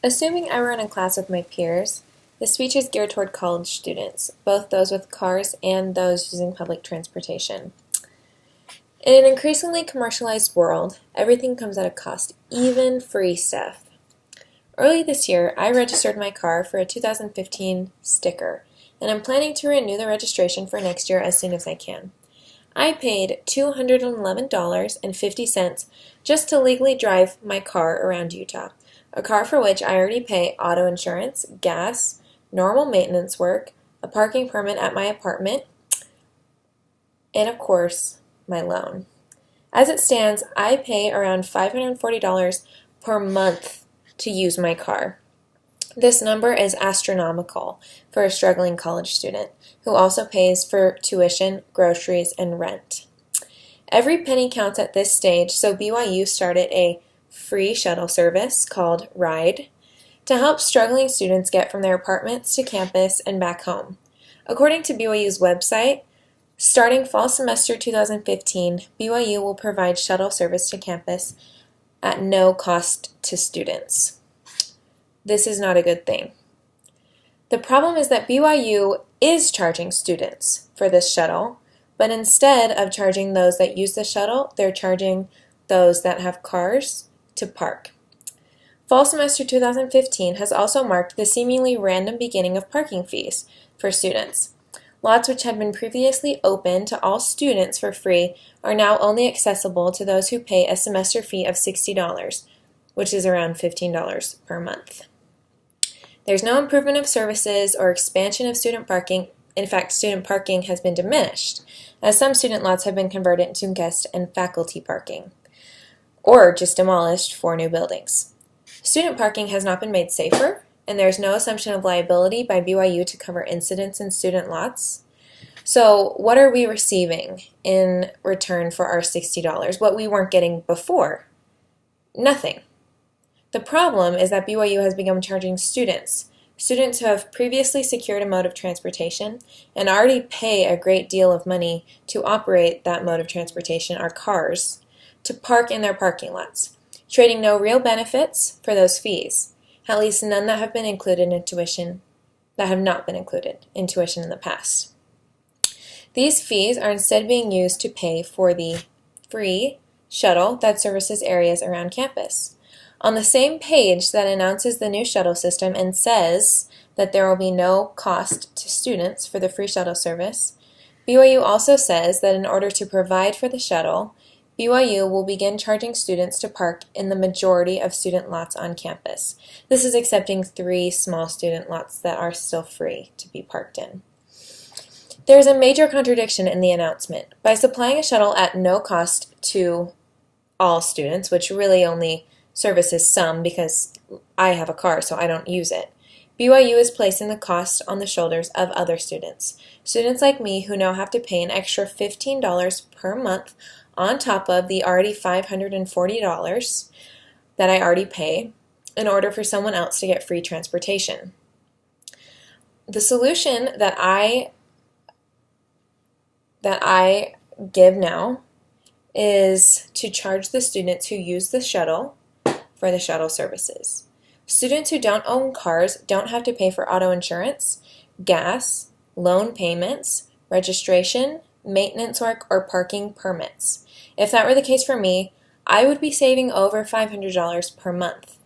Assuming I were in a class with my peers, the speech is geared toward college students, both those with cars and those using public transportation. In an increasingly commercialized world, everything comes at a cost, even free stuff. Early this year, I registered my car for a 2015 sticker, and I'm planning to renew the registration for next year as soon as I can. I paid $211.50 just to legally drive my car around Utah, a car for which I already pay auto insurance, gas, normal maintenance work, a parking permit at my apartment, and of course, my loan. As it stands, I pay around $540 per month to use my car. This number is astronomical for a struggling college student who also pays for tuition, groceries, and rent. Every penny counts at this stage, so BYU started a free shuttle service called Ride to help struggling students get from their apartments to campus and back home. According to BYU's website, starting fall semester 2015, BYU will provide shuttle service to campus at no cost to students. This is not a good thing. The problem is that BYU is charging students for this shuttle, but instead of charging those that use the shuttle, they're charging those that have cars to park. Fall semester 2015 has also marked the seemingly random beginning of parking fees for students. Lots which had been previously open to all students for free are now only accessible to those who pay a semester fee of $60, which is around $15 per month. There's no improvement of services or expansion of student parking. In fact, student parking has been diminished, as some student lots have been converted into guest and faculty parking, or just demolished for new buildings. Student parking has not been made safer, and there's no assumption of liability by BYU to cover incidents in student lots. So what are we receiving in return for our $60? What we weren't getting before? Nothing. The problem is that BYU has begun charging students who have previously secured a mode of transportation and already pay a great deal of money to operate that mode of transportation, our cars, to park in their parking lots, trading no real benefits for those fees, at least none that have been included in tuition, that have not been included in tuition in the past. These fees are instead being used to pay for the free shuttle that services areas around campus. On the same page that announces the new shuttle system and says that there will be no cost to students for the free shuttle service, BYU also says that in order to provide for the shuttle, BYU will begin charging students to park in the majority of student lots on campus. This is excepting 3 small student lots that are still free to be parked in. There is a major contradiction in the announcement. By supplying a shuttle at no cost to all students, which really only services some because I have a car so I don't use it, BYU is placing the cost on the shoulders of other students. Students like me who now have to pay an extra $15 per month on top of the already $540 that I already pay in order for someone else to get free transportation. The solution that I give now is to charge the students who use the shuttle for the shuttle services. Students who don't own cars don't have to pay for auto insurance, gas, loan payments, registration, maintenance work, or parking permits. If that were the case for me, I would be saving over $500 per month.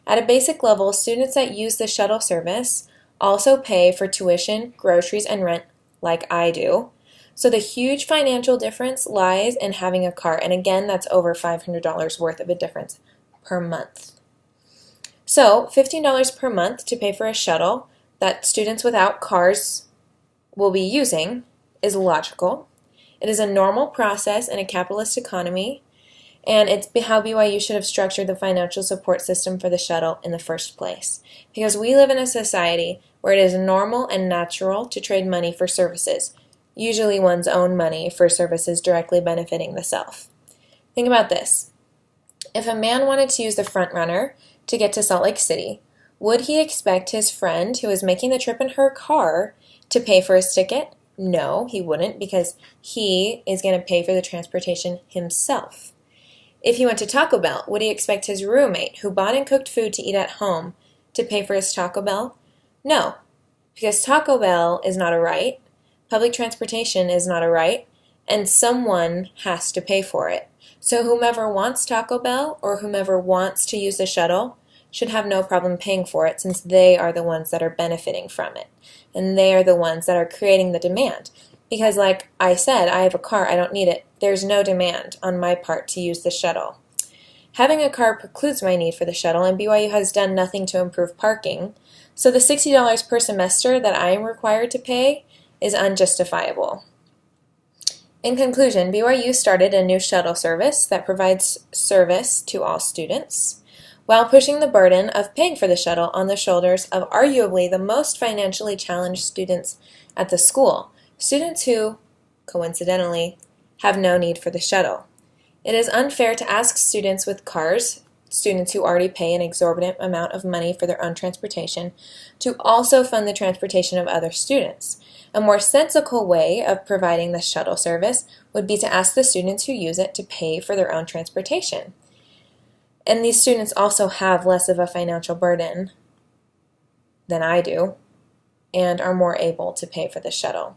At a basic level, students that use the shuttle service also pay for tuition, groceries, and rent like I do. So the huge financial difference lies in having a car, and again, that's over $500 worth of a difference per month. So $15 per month to pay for a shuttle that students without cars will be using is logical. It is a normal process in a capitalist economy, and it's how BYU should have structured the financial support system for the shuttle in the first place. Because we live in a society where it is normal and natural to trade money for services, usually one's own money for services directly benefiting the self. Think about this. If a man wanted to use the front runner to get to Salt Lake City, would he expect his friend who is making the trip in her car to pay for his ticket? No, he wouldn't, because he is going to pay for the transportation himself. If he went to Taco Bell, would he expect his roommate, who bought and cooked food to eat at home, to pay for his Taco Bell? No, because Taco Bell is not a right, public transportation is not a right, and someone has to pay for it. So whomever wants Taco Bell or whomever wants to use the shuttle should have no problem paying for it, since they are the ones that are benefiting from it. And they are the ones that are creating the demand. Because like I said, I have a car, I don't need it. There's no demand on my part to use the shuttle. Having a car precludes my need for the shuttle, and BYU has done nothing to improve parking. So the $60 per semester that I am required to pay is unjustifiable. In conclusion, BYU started a new shuttle service that provides service to all students, while pushing the burden of paying for the shuttle on the shoulders of arguably the most financially challenged students at the school, students who, coincidentally, have no need for the shuttle. It is unfair to ask students with cars, students who already pay an exorbitant amount of money for their own transportation, to also fund the transportation of other students. A more sensible way of providing the shuttle service would be to ask the students who use it to pay for their own transportation. And these students also have less of a financial burden than I do and are more able to pay for the shuttle.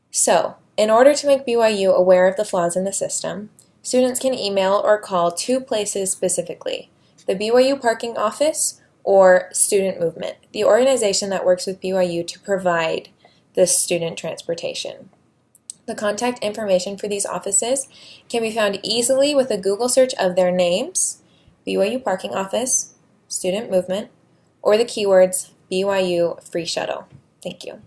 So, in order to make BYU aware of the flaws in the system, students can email or call two places specifically: the BYU Parking Office or Student Movement, the organization that works with BYU to provide this student transportation. The contact information for these offices can be found easily with a Google search of their names, BYU Parking Office, Student Movement, or the keywords BYU Free Shuttle. Thank you.